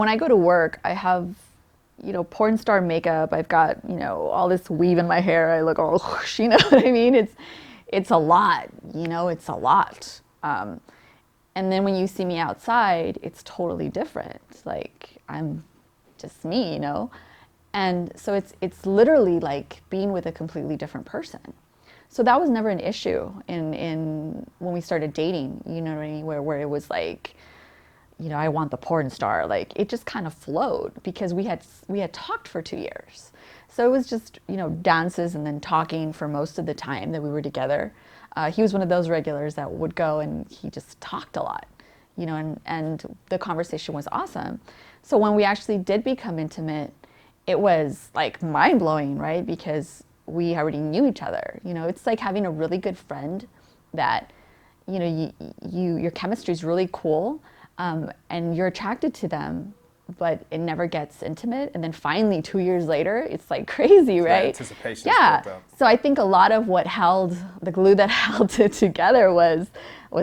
when I go to work, I have, porn star makeup. I've got, all this weave in my hair. I look all, whoosh, you know what I mean? It's a lot, it's a lot. And then when you see me outside, it's totally different. Like I'm just me, And so it's literally like being with a completely different person. So that was never an issue in when we started dating, you know what I mean? Where it was like, I want the porn star. Like it just kind of flowed because we had talked for 2 years. So it was just, dances and then talking for most of the time that we were together. He was one of those regulars that would go and he just talked a lot, and the conversation was awesome. So when we actually did become intimate, it was like mind blowing, right? Because we already knew each other. It's like having a really good friend that, your chemistry is really cool, and you're attracted to them, but it never gets intimate. And then finally, 2 years later, it's like crazy, right? Anticipation. Yeah. So I think a lot of what held the glue that held it together was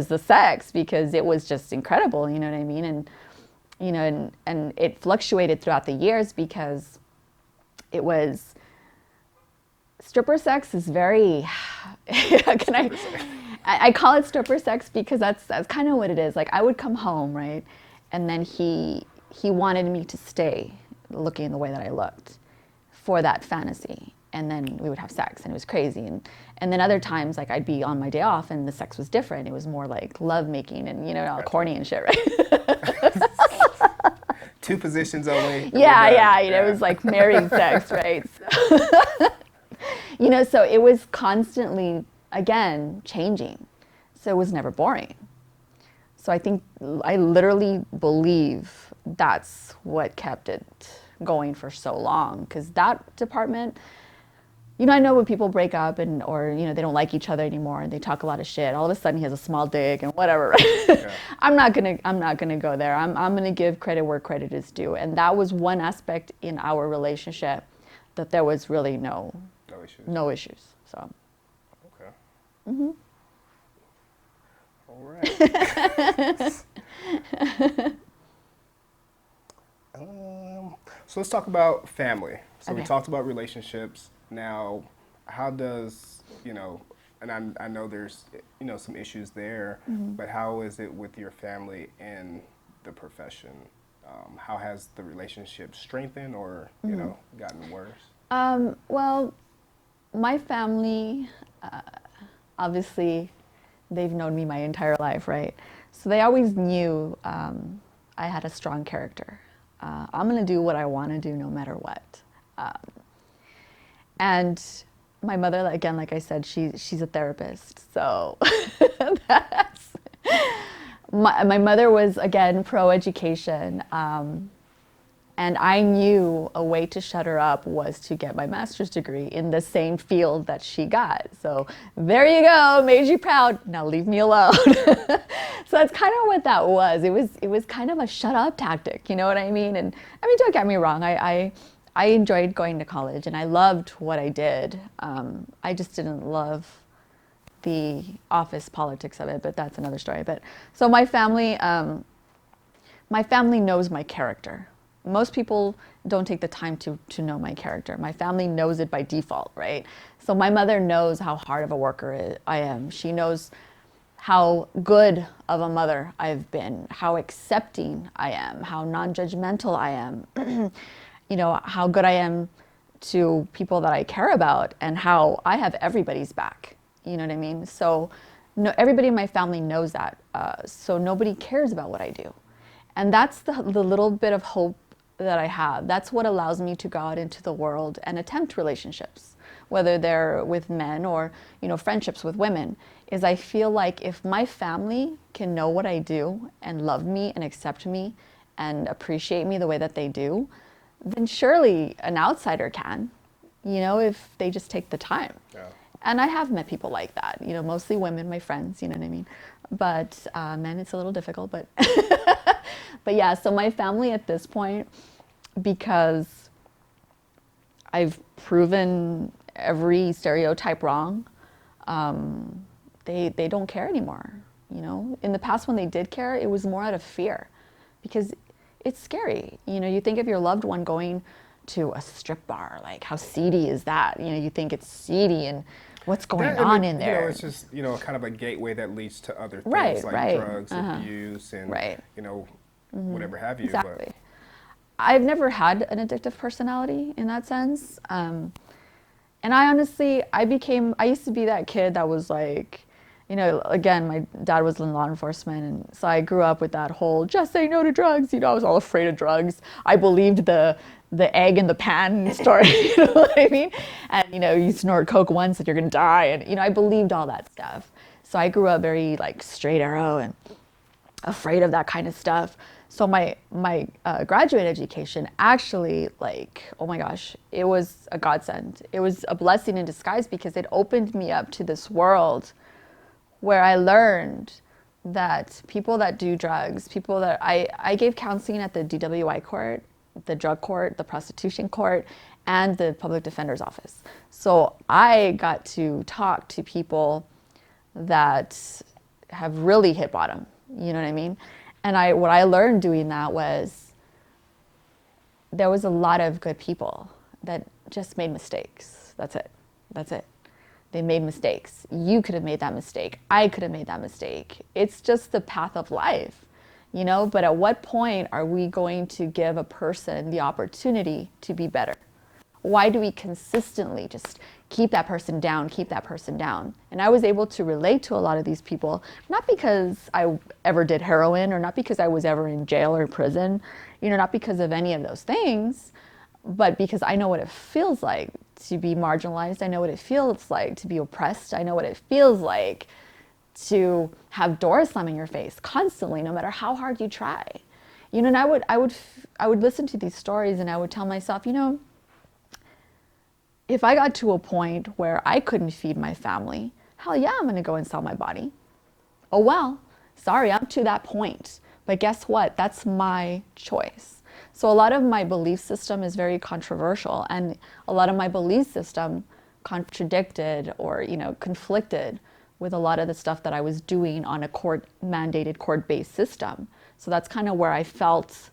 the sex, because it was just incredible. You know what I mean? And and it fluctuated throughout the years because it was stripper sex is very. I call it stripper sex because that's kind of what it is. Like I would come home, right, and then he wanted me to stay looking the way that I looked for that fantasy, and then we would have sex, and it was crazy. And then other times, like I'd be on my day off, and the sex was different. It was more like love making and all corny and shit, right? 2 positions only. Yeah. It was like married sex, right? So it was constantly, again, changing. So it was never boring. So I literally believe that's what kept it going for so long. Because that department, I know when people break up or they don't like each other anymore and they talk a lot of shit, all of a sudden he has a small dick and whatever, right? Yeah. I'm not gonna go there. I'm gonna give credit where credit is due. And that was one aspect in our relationship that there was really no issues. So. Okay. Mm-hmm. All right. So let's talk about family. So Okay. we talked about relationships. Now, how does, and I know there's, some issues there, Mm-hmm. but how is it with your family and the profession? How has the relationship strengthened or, gotten worse? Well, my family, obviously, they've known me my entire life, right? So they always knew I had a strong character. I'm going to do what I want to do no matter what. And my mother, again, like I said, she's a therapist. So that's, my mother was, again, pro-education. And I knew a way to shut her up was to get my master's degree in the same field that she got. So there you go, made you proud. Now leave me alone. So that's kind of what that was. It was kind of a shut up tactic, you know what I mean? And I mean, don't get me wrong. I enjoyed going to college and I loved what I did. I just didn't love the office politics of it, but that's another story. But so my family knows my character. Most people don't take the time to know my character. My family knows it by default, right? So my mother knows how hard of a worker I am. She knows how good of a mother I've been, how accepting I am, how non-judgmental I am, how good I am to people that I care about, and how I have everybody's back. You know what I mean? So everybody in my family knows that. So nobody cares about what I do. And that's the little bit of hope that I have. That's what allows me to go out into the world and attempt relationships, whether they're with men or, friendships with women, is I feel like if my family can know what I do and love me and accept me and appreciate me the way that they do, then surely an outsider can, if they just take the time. Yeah. And I have met people like that, mostly women, my friends, you know what I mean? But men, it's a little difficult, but but yeah, so my family at this point, because I've proven every stereotype wrong, they don't care anymore. In the past when they did care, it was more out of fear, because it's scary. You know, you think of your loved one going to a strip bar, like how seedy is that? You know, you think it's seedy and what's going That, on in there. it's just, kind of a gateway that leads to other things Right, like right. drugs abuse and, Right. whatever have you. But Exactly. I've never had an addictive personality in that sense. And I honestly, I used to be that kid that was like, you know, again, my dad was in law enforcement. And so I grew up with that whole just say no to drugs. You know, I was all afraid of drugs. I believed the egg in the pan story, you know what I mean? And, you know, you snort Coke once and you're going to die. And, you know, I believed all that stuff. So I grew up very like straight arrow and afraid of that kind of stuff. So my graduate education actually, like, oh my gosh, it was a godsend. It was a blessing in disguise because it opened me up to this world where I learned that people that do drugs, people that I gave counseling at the DWI court, the drug court, the prostitution court, and the public defender's office. So I got to talk to people that have really hit bottom. You know what I mean? And what I learned doing that was there was a lot of good people that just made mistakes. That's it. That's it. They made mistakes. You could have made that mistake. I could have made that mistake. It's just the path of life, you know? But at what point are we going to give a person the opportunity to be better? Why do we consistently just keep that person down, keep that person down? And I was able to relate to a lot of these people, not because I ever did heroin or not because I was ever in jail or prison, you know, not because of any of those things, but because I know what it feels like to be marginalized. I know what it feels like to be oppressed. I know what it feels like to have doors slam in your face constantly, no matter how hard you try. You know, and I would listen to these stories and I would tell myself, you know, if I got to a point where I couldn't feed my family, hell yeah, I'm going to go and sell my body. Oh well, sorry, I'm to that point. But guess what? That's my choice. So a lot of my belief system is very controversial, and a lot of my belief system contradicted or, you know, conflicted with a lot of the stuff that I was doing on a court-mandated, court-based system. So that's kind of where I felt,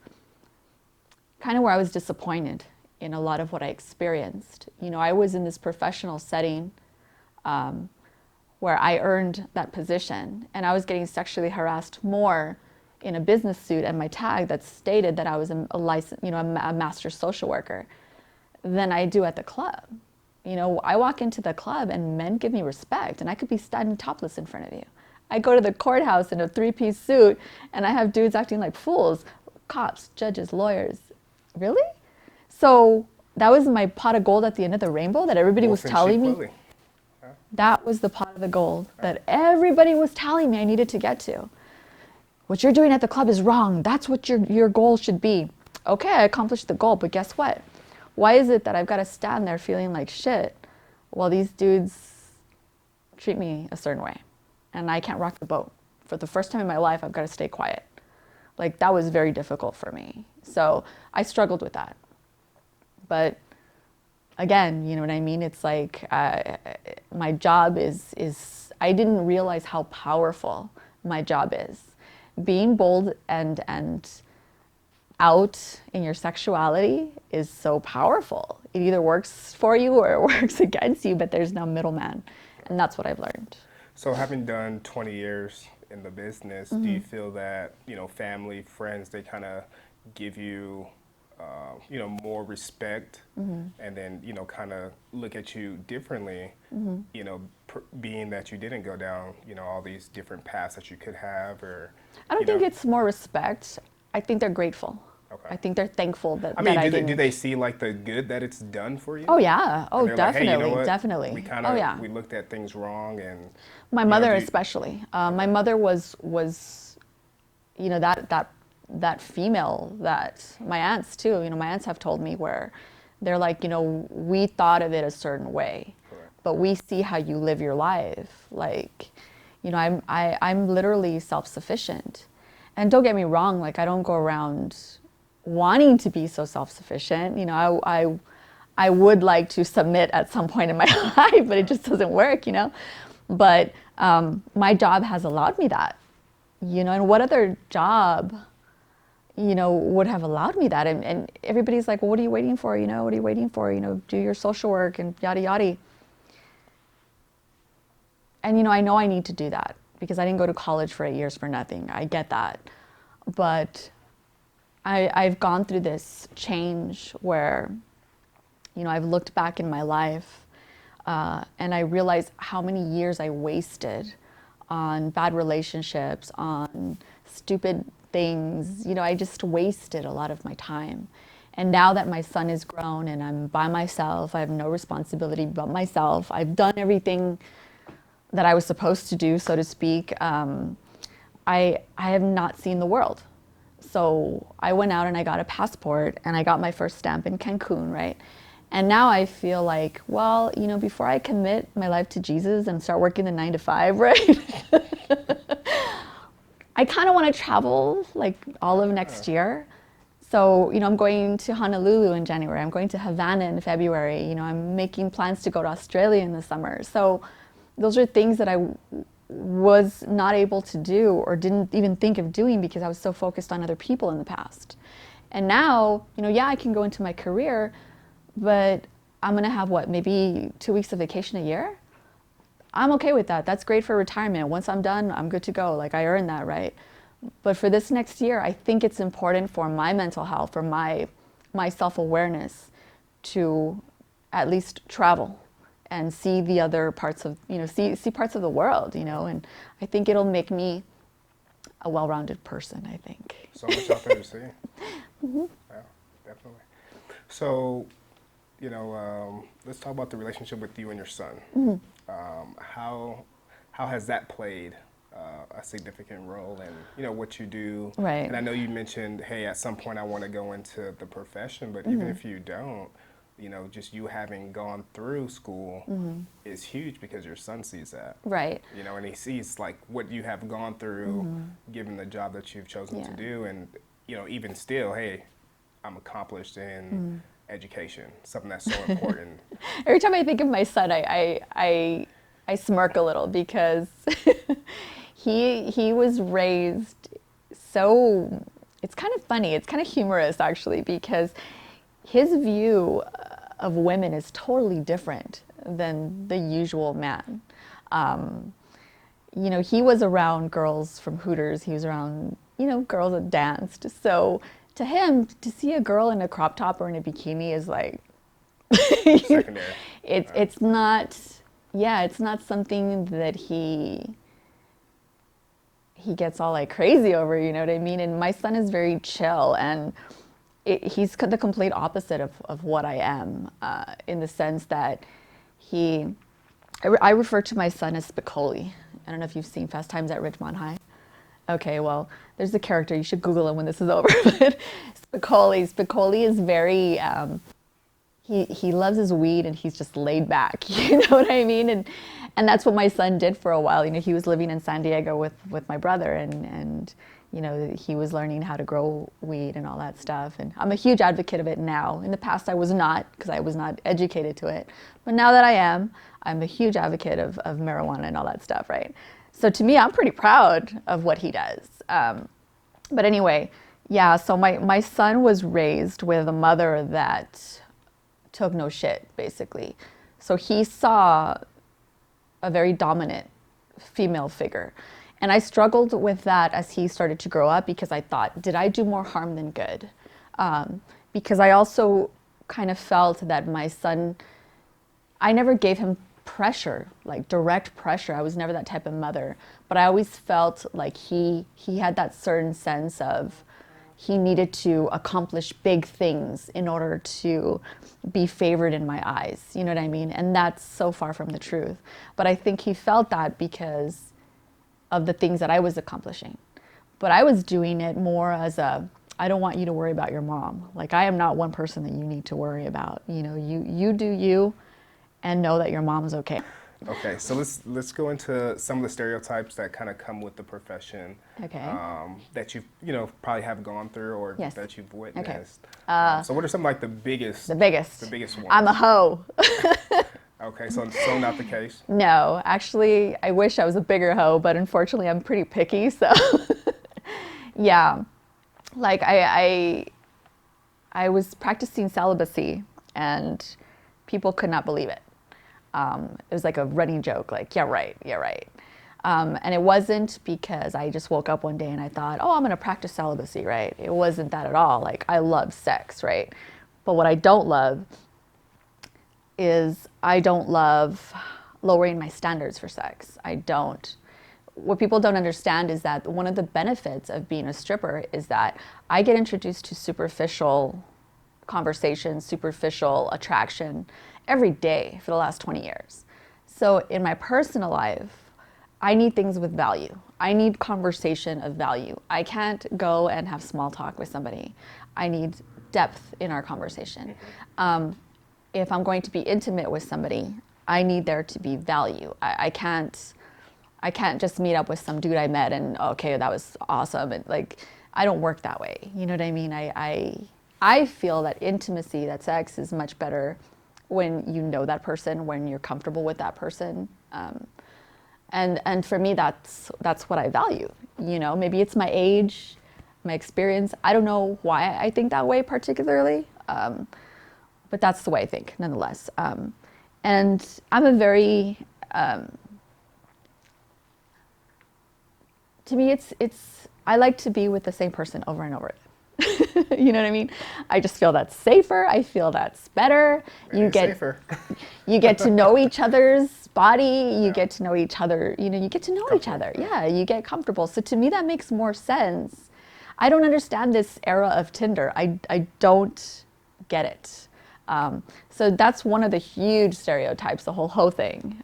kind of where I was disappointed in a lot of what I experienced. You know, I was in this professional setting where I earned that position, and I was getting sexually harassed more in a business suit and my tag that stated that I was a licensed, you know, a master social worker than I do at the club. You know, I walk into the club and men give me respect, and I could be standing topless in front of you. I go to the courthouse in a three-piece suit and I have dudes acting like fools, cops, judges, lawyers. Really? So that was my pot of gold at the end of the rainbow that everybody was telling me. That was the pot of the gold that everybody was telling me I needed to get to. What you're doing at the club is wrong. That's what your goal should be. Okay, I accomplished the goal, but guess what? Why is it that I've got to stand there feeling like shit while these dudes treat me a certain way and I can't rock the boat? For the first time in my life, I've got to stay quiet. Like, that was very difficult for me. So I struggled with that. But again, you know what I mean? It's like my job is I didn't realize how powerful my job is. Being bold and out in your sexuality is so powerful. It either works for you or it works against you, but there's no middleman. And that's what I've learned. So having done 20 years in the business, do you feel that, you know, family, friends, they kind of give you you know, more respect, and then, you know, kind of look at you differently, you know, being that you didn't go down, you know, all these different paths that you could have, or I don't think it's more respect. I think they're grateful. Okay. I think they're thankful that, I mean, that I do didn't. do they see like the good that it's done for you? Oh yeah. Oh, And they're like, hey, definitely, you know what? definitely. We kind Oh of yeah. we looked at things wrong, and My you know, mother especially. My mother was, you know, that female that my aunts too, you know, my aunts have told me where they're like, you know, we thought of it a certain way, Correct. but we see how you live your life. Like, you know, I'm literally self-sufficient. And don't get me wrong, like I don't go around wanting to be so self-sufficient. You know, I would like to submit at some point in my life, but it just doesn't work, you know. But my job has allowed me that, you know. And what other job would have allowed me that. And everybody's like, well, what are you waiting for? What are you waiting for? Do your social work and yada, yada. And, I know I need to do that because I didn't go to college for 8 years for nothing. I get that. But I've gone through this change where, I've looked back in my life and I realized how many years I wasted on bad relationships, on stupid things. I just wasted a lot of my time. And now that my son is grown and I'm by myself, I have no responsibility but myself. I've done everything that I was supposed to do, so to speak. I have not seen the world. So I went out and I got a passport and I got my first stamp in Cancun, right? And now I feel like, well, before I commit my life to Jesus and start working the 9 to 5, right? I kind of want to travel like all of next year. So, I'm going to Honolulu in January. I'm going to Havana in February. I'm making plans to go to Australia in the summer. So those are things that I was not able to do or didn't even think of doing because I was so focused on other people in the past. And now, yeah, I can go into my career, but I'm going to have maybe 2 weeks of vacation a year? I'm okay with that. That's great for retirement. Once I'm done, I'm good to go. Like, I earned that, right? But for this next year, I think it's important for my mental health, for my self-awareness to at least travel and see the other parts of, see parts of the world, and I think it'll make me a well-rounded person, I think. So much out there to see. Yeah, definitely. So, let's talk about the relationship with you and your son. How has that played a significant role in, what you do? Right. And I know you mentioned, hey, at some point I want to go into the profession, but even if you don't, just you having gone through school is huge because your son sees that. Right. And he sees like what you have gone through, given the job that you've chosen to do, and even still, hey, I'm accomplished in education, something that's so important. Every time I think of my son, I smirk a little because he was raised so, it's kind of funny, it's kind of humorous actually, because his view of women is totally different than the usual man. He was around girls from Hooters, he was around, girls that danced. So to him, to see a girl in a crop top or in a bikini is like, Secondary. It's not, it's not something that he gets all like crazy over, you know what I mean? And my son is very chill, and he's the complete opposite of what I am, in the sense that I refer to my son as Spicoli. I don't know if you've seen Fast Times at Ridgemont High. Okay, well, there's a character, you should Google him when this is over. But Spicoli is very, he loves his weed and he's just laid back, you know what I mean? And that's what my son did for a while. He was living in San Diego with my brother, and he was learning how to grow weed and all that stuff. And I'm a huge advocate of it now. In the past, I was not, because I was not educated to it. But now that I am, I'm a huge advocate of marijuana and all that stuff, right? So to me, I'm pretty proud of what he does. But anyway, yeah, so my son was raised with a mother that took no shit, basically. So he saw a very dominant female figure. And I struggled with that as he started to grow up, because I thought, did I do more harm than good? Because I also kind of felt that my son, I never gave him pressure, like direct pressure. I was never that type of mother. But I always felt like he had that certain sense of he needed to accomplish big things in order to be favored in my eyes. You know what I mean? And that's so far from the truth. But I think he felt that because of the things that I was accomplishing. But I was doing it more as I don't want you to worry about your mom. Like, I am not one person that you need to worry about. You do you, and know that your mom's okay. Okay, so let's go into some of the stereotypes that kind of come with the profession. Okay. That you probably have gone through, or Yes. that you've witnessed. Okay. So what are some like the biggest? The biggest. The biggest ones. I'm a hoe. Okay, so not the case. No, actually, I wish I was a bigger hoe, but unfortunately, I'm pretty picky. So, yeah. like I was practicing celibacy, and people could not believe it. It was like a running joke, like, yeah, right, yeah, right. And it wasn't because I just woke up one day and I thought, oh, I'm going to practice celibacy, right? It wasn't that at all. Like, I love sex, right? But what I don't love is I don't love lowering my standards for sex. I don't. What people don't understand is that one of the benefits of being a stripper is that I get introduced to superficial conversation, superficial attraction every day for the last 20 years. So in my personal life, I need things with value. I need conversation of value. I can't go and have small talk with somebody. I need depth in our conversation. If I'm going to be intimate with somebody, I need there to be value. I can't just meet up with some dude I met and okay, that was awesome. And like, I don't work that way. You know what I mean? I feel that intimacy, that sex is much better when you know that person, when you're comfortable with that person. And for me, that's what I value. You know, maybe it's my age, my experience. I don't know why I think that way particularly, but that's the way I think, nonetheless. And I'm a very to me, it's I like to be with the same person over and over again. You know what I mean? I just feel that's safer. I feel that's better. You get safer. you get to know each other's body. You get to know each other. You know, you get to know each other. Yeah, you get comfortable. So to me, that makes more sense. I don't understand this era of Tinder. I don't get it. So that's one of the huge stereotypes. The whole thing.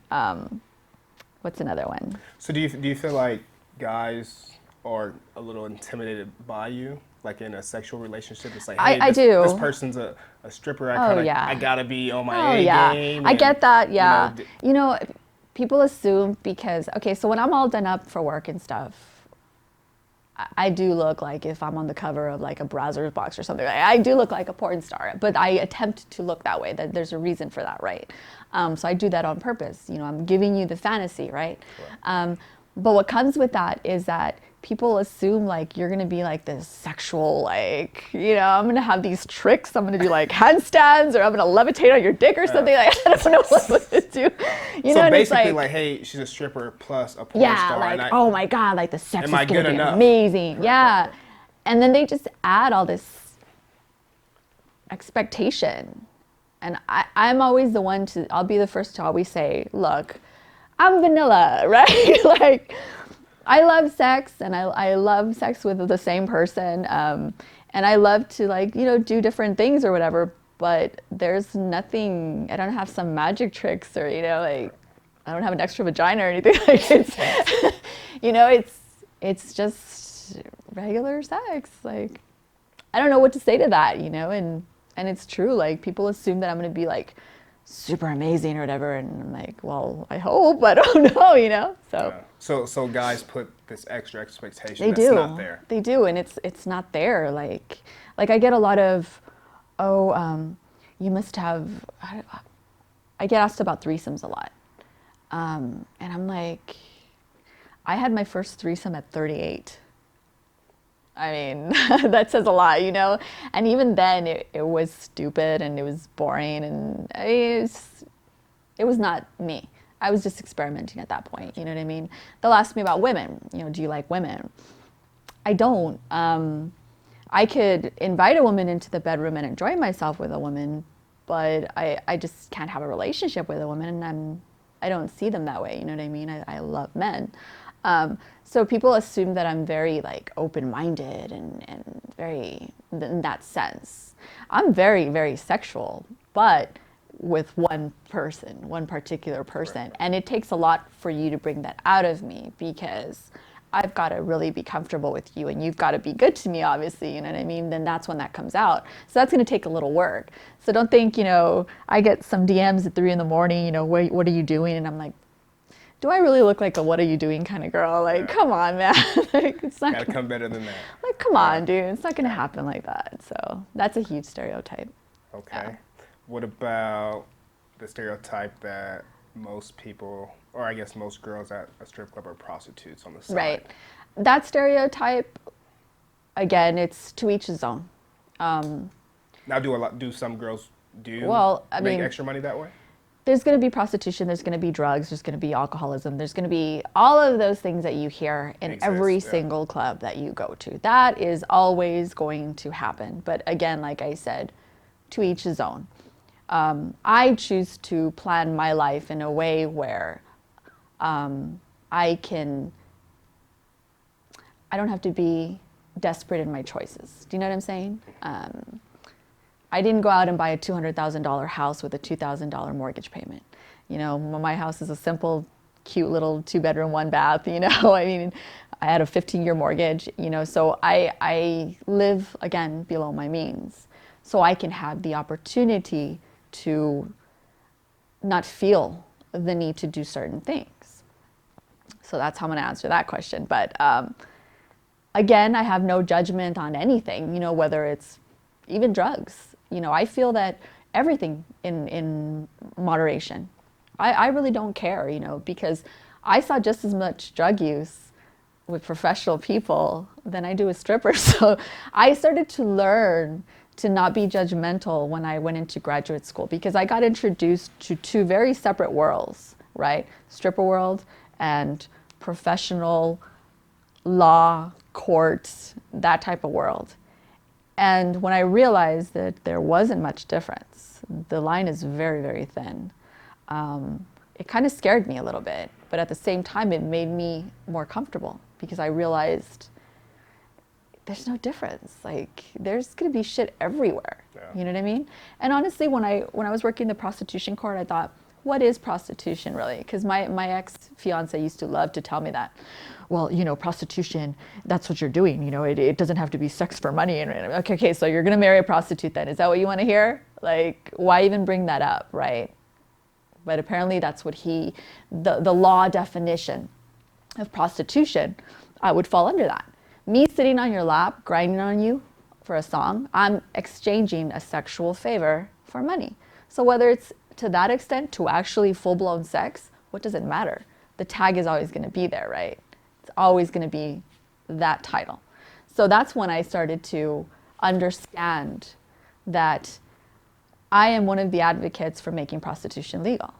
What's another one? So do you feel like guys are a little intimidated by you, like in a sexual relationship? It's like, hey, I do. this person's a stripper. I gotta be on my Oh A yeah, game. I And, get that. Yeah, you know, you know, people assume because okay, so when I'm all done up for work and stuff, I do look like if I'm on the cover of like a browser's box or something. I do look like a porn star, but I attempt to look that way. That there's a reason for that, right? So I do that on purpose. You know, I'm giving you the fantasy, right? But what comes with that is that people assume like you're gonna be like this sexual, like, you know, I'm gonna have these tricks. I'm gonna do like handstands, or I'm gonna levitate on your dick or something. Like, I don't know what to do. You so know, and it's basically, like, hey, she's a stripper plus a porn yeah, star. like, oh my God, like the sex is am I gonna good be enough? amazing. Right, Yeah. right. And then they just add all this expectation. And I'm always the one to, I'll be the first to always say, look, I'm vanilla, right? Like, I love sex, and I love sex with the same person. And I love to, like, you know, do different things or whatever, but there's nothing, I don't have some magic tricks or, you know, like, I don't have an extra vagina or anything. Like, it's, you know, it's just regular sex. Like, I don't know what to say to that, you know, and it's true. Like, people assume that I'm going to be like super amazing or whatever, and I'm like, well, I hope. I don't know, you know. So So guys put this extra expectation they that's do, not there. they do, and it's not there. Like I get a lot of, oh, you must have. I get asked about threesomes a lot, and I'm like, I had my first threesome at 38. I mean, that says a lot, you know? And even then, it was stupid and it was boring, and it was not me. I was just experimenting at that point, you know what I mean? They'll ask me about women, you know, do you like women? I don't. I could invite a woman into the bedroom and enjoy myself with a woman, but I just can't have a relationship with a woman, and I don't see them that way, you know what I mean? I love men. So people assume that I'm very like open-minded and very in that sense. I'm very, very sexual, but with one person, one particular person. Right. And it takes a lot for you to bring that out of me, because I've got to really be comfortable with you, and you've got to be good to me, obviously, you know what I mean? Then that's when that comes out. So that's going to take a little work. So don't think, you know, I get some DMs at 3 a.m, you know, what are you doing? And I'm like, do I really look like a what are you doing kind of girl? Like, come on, man. Like, it's not Gotta gonna, come better than that. like, come on, dude. It's not going to happen like that. So that's a huge stereotype. Okay. What about the stereotype that most people, or I guess most girls at a strip club, are prostitutes on the side? Right. That stereotype, again, it's to each his own. Now, do some girls do Well, I make mean, extra money that way? there's going to be prostitution, there's going to be drugs, there's going to be alcoholism, there's going to be all of those things that you hear in every single club that you go to. That is always going to happen. But again, like I said, to each his own. I choose to plan my life in a way where I don't have to be desperate in my choices. Do you know what I'm saying? I didn't go out and buy a $200,000 house with a $2,000 mortgage payment. You know, my house is a simple, cute little 2-bedroom, 1-bath, you know. I mean, I had a 15-year mortgage, you know, so I live, again, below my means. So I can have the opportunity to not feel the need to do certain things. So that's how I'm going to answer that question. But again, I have no judgment on anything, you know, whether it's even drugs. You know, I feel that everything in moderation. I really don't care, you know, because I saw just as much drug use with professional people than I do with strippers. So I started to learn to not be judgmental when I went into graduate school, because I got introduced to two very separate worlds, right? Stripper world and professional law, courts, that type of world. And when I realized that there wasn't much difference, the line is very, very thin, it kind of scared me a little bit. But at the same time, it made me more comfortable, because I realized there's no difference. Like, there's gonna be shit everywhere. Yeah. You know what I mean? And honestly, when I was working the prostitution court, I thought, what is prostitution really? Because my ex-fiance used to love to tell me that, well, you know, prostitution, that's what you're doing. You know, it doesn't have to be sex for money. And okay, so you're gonna marry a prostitute then. Is that what you wanna hear? Like, why even bring that up, right? But apparently that's what the law definition of prostitution would fall under that. Me sitting on your lap, grinding on you for a song, I'm exchanging a sexual favor for money. So whether it's to that extent, to actually full-blown sex, what does it matter? The tag is always gonna be there, right? It's always gonna be that title. So that's when I started to understand that I am one of the advocates for making prostitution legal.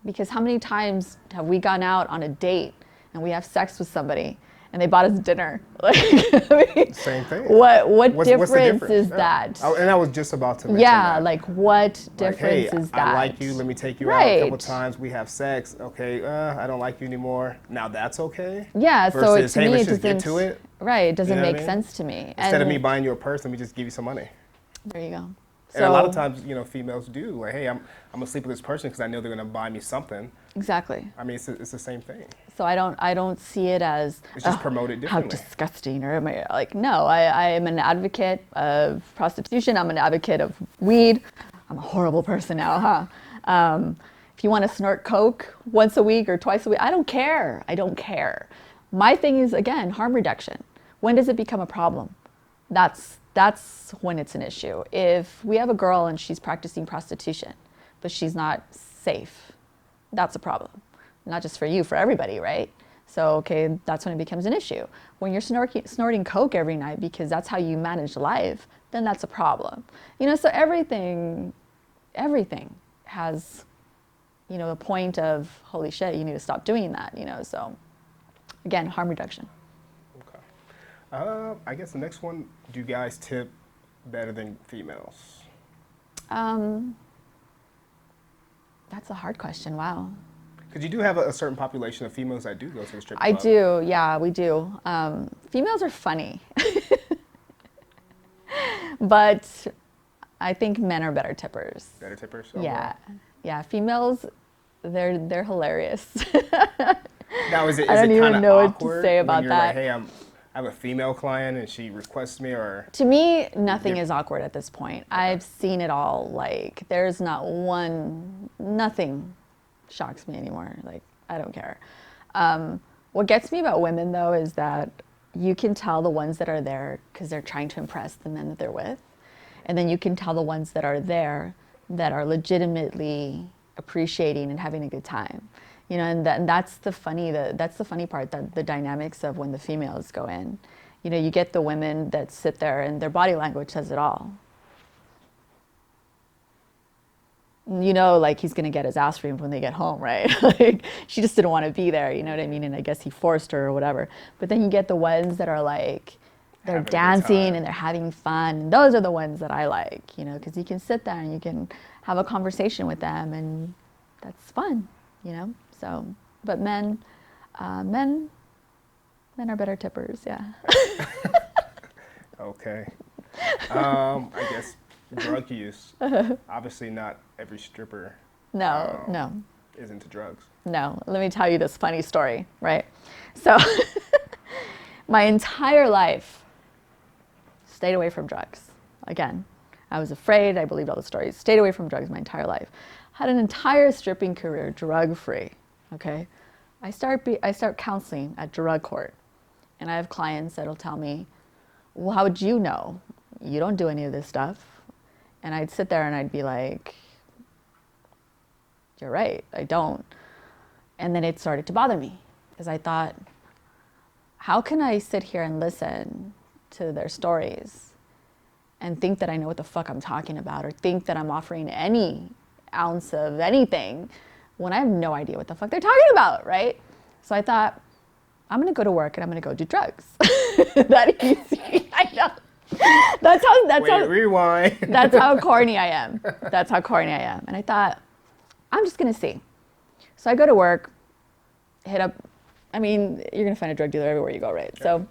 Because how many times have we gone out on a date and we have sex with somebody and they bought us dinner? Like, I mean, same thing. What's difference is that? And I was just about to mention yeah, that. like what difference like, hey, is that? I like you, let me take you out a couple times, we have sex, okay, I don't like you anymore. Now that's okay? Yeah, versus, so to hey, me let's it just doesn't, get to it. right, it doesn't You know make what I mean? sense to me. Instead of me buying you a purse, let me just give you some money. There you go. And a lot of times, you know, females do, like, hey, I'm gonna sleep with this person because I know they're gonna buy me something. Exactly. I mean, it's the same thing. So I don't see it as it's just promoted differently. How disgusting, or am I like, no, I am an advocate of prostitution. I'm an advocate of weed. I'm a horrible person now, huh? If you want to snort coke once a week or twice a week, I don't care. I don't care. My thing is, again, harm reduction. When does it become a problem? That's when it's an issue. If we have a girl and she's practicing prostitution, but she's not safe, that's a problem. Not just for you, for everybody, right? So, okay, that's when it becomes an issue. When you're snorting coke every night because that's how you manage life, then that's a problem. You know, so everything has, you know, a point of, holy shit, you need to stop doing that, you know, so again, harm reduction. Okay. I guess the next one, do guys tip better than females? That's a hard question, wow. Because you do have a certain population of females that do go to the strip club. I do, yeah, we do. Females are funny. But I think men are better tippers. Better tippers? Yeah, yeah, females, they're hilarious. Now, is it I don't even know what to awkward say when about you're that. like, hey, I have a female client and she requests me, or? To me, nothing is awkward at this point. Okay. I've seen it all. Like, there's nothing shocks me anymore. Like, I don't care. What gets me about women, though, is that you can tell the ones that are there because they're trying to impress the men that they're with. And then you can tell the ones that are there that are legitimately appreciating and having a good time. You know, and that's the funny part, that the dynamics of when the females go in. You know, you get the women that sit there and their body language says it all. You know, like he's going to get his ass reamed when they get home, right? Like she just didn't want to be there, you know what I mean? And I guess he forced her or whatever. But then you get the ones that are like, they're dancing and they're having fun. And those are the ones that I like, you know, because you can sit there and you can have a conversation with them and that's fun, you know? So, but men are better tippers, yeah. Okay. I guess drug use. Obviously, not every stripper. No. Is into drugs. No. Let me tell you this funny story, right? So, my entire life, stayed away from drugs. Again, I was afraid. I believed all the stories. Stayed away from drugs my entire life. Had an entire stripping career, drug-free. Okay, I start counseling at drug court, and I have clients that'll tell me, "Well, how would you know? You don't do any of this stuff." And I'd sit there and I'd be like, "You're right, I don't." And then it started to bother me because I thought, how can I sit here and listen to their stories and think that I know what the fuck I'm talking about or think that I'm offering any ounce of anything when I have no idea what the fuck they're talking about, right? So I thought, I'm gonna go to work and I'm gonna go do drugs. That easy, I know. Rewind. That's how corny I am. That's how corny I am. And I thought, I'm just gonna see. So I go to work, hit up, I mean, you're gonna find a drug dealer everywhere you go, right? Sure. So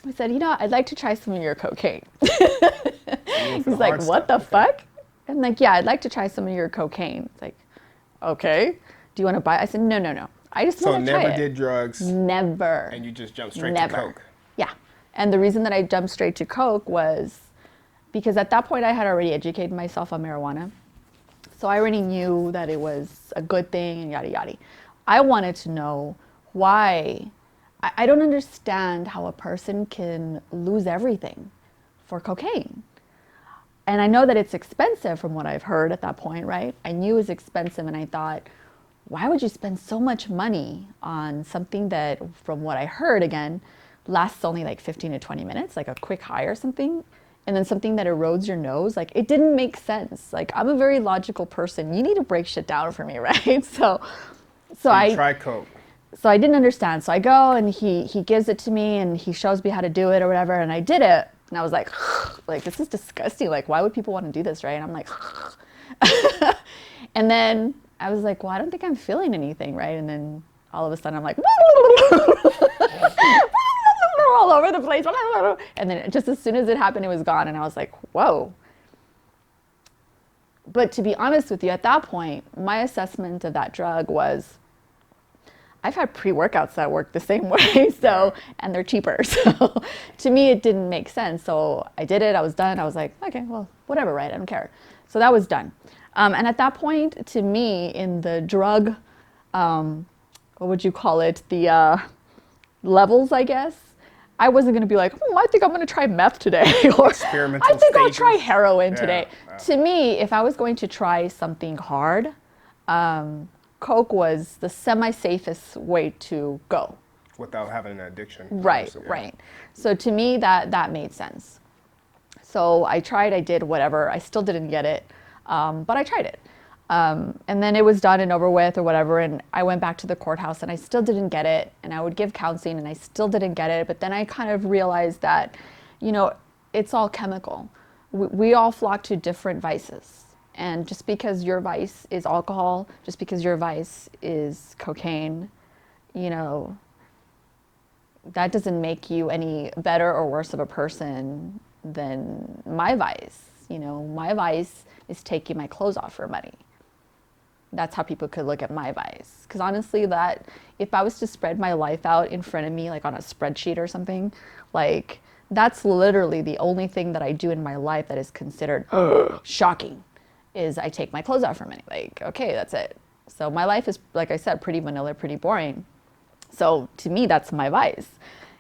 I said, you know, I'd like to try some of your cocaine. He's like, what the fuck? I'm like, yeah, I'd like to try some of your cocaine. It's like, okay. Do you want to buy it? I said, no. I just want to try it. So never did drugs? Never. And you just jumped straight to coke? Yeah. And the reason that I jumped straight to coke was because at that point I had already educated myself on marijuana. So I already knew that it was a good thing and yada yada. I wanted to know why. I don't understand how a person can lose everything for cocaine. And I know that it's expensive from what I've heard at that point, right? I knew it was expensive and I thought, why would you spend so much money on something that, from what I heard again, lasts only like 15 to 20 minutes, like a quick high or something, and then something that erodes your nose? Like, it didn't make sense. Like, I'm a very logical person. You need to break shit down for me, right? So I try coke. So I didn't understand. So I go and he gives it to me and he shows me how to do it or whatever, and I did it. And I was like, this is disgusting. Like, why would people want to do this, right? And I'm like, and then I was like, well, I don't think I'm feeling anything, right? And then all of a sudden I'm like, all over the place. And then just as soon as it happened, it was gone. And I was like, whoa. But to be honest with you, at that point, my assessment of that drug was, I've had pre-workouts that work the same way, and they're cheaper. So to me, it didn't make sense. So I did it, I was done. I was like, okay, well, whatever, right? I don't care. So that was done. And at that point, to me, in the drug, what would you call it? The levels, I guess. I wasn't going to be like, I think I'm going to try meth today. Or I think I'll try heroin today. To me, if I was going to try something hard, coke was the semi-safest way to go. Without having an addiction. Right. So to me, that made sense. So I tried, I did whatever. I still didn't get it, but I tried it. And then it was done and over with or whatever, and I went back to the courthouse and I still didn't get it, and I would give counseling and I still didn't get it, but then I kind of realized that, it's all chemical. We all flock to different vices. And just because your vice is alcohol, just because your vice is cocaine, that doesn't make you any better or worse of a person than my vice. My vice is taking my clothes off for money. That's how people could look at my vice. Because honestly, that if I was to spread my life out in front of me, like on a spreadsheet or something, like that's literally the only thing that I do in my life that is considered shocking. Is I take my clothes off for money. Like, okay, that's it. So my life is, like I said, pretty vanilla, pretty boring. So to me, that's my vice.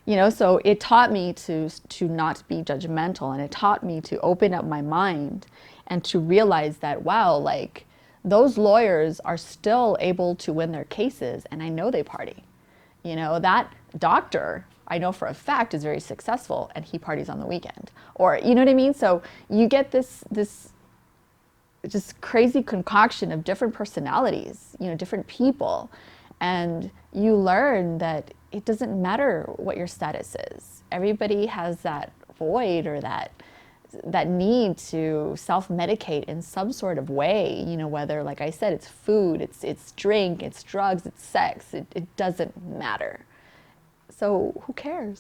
So it taught me to not be judgmental, and it taught me to open up my mind and to realize that, wow, like those lawyers are still able to win their cases, and I know they party. That doctor, I know for a fact is very successful and he parties on the weekend. Or, you know what I mean? So you get this just crazy concoction of different personalities, you know, different people. And you learn that it doesn't matter what your status is. Everybody has that void or that need to self-medicate in some sort of way, you know, whether, like I said, it's food, it's drink, it's drugs, it's sex, it doesn't matter. So who cares?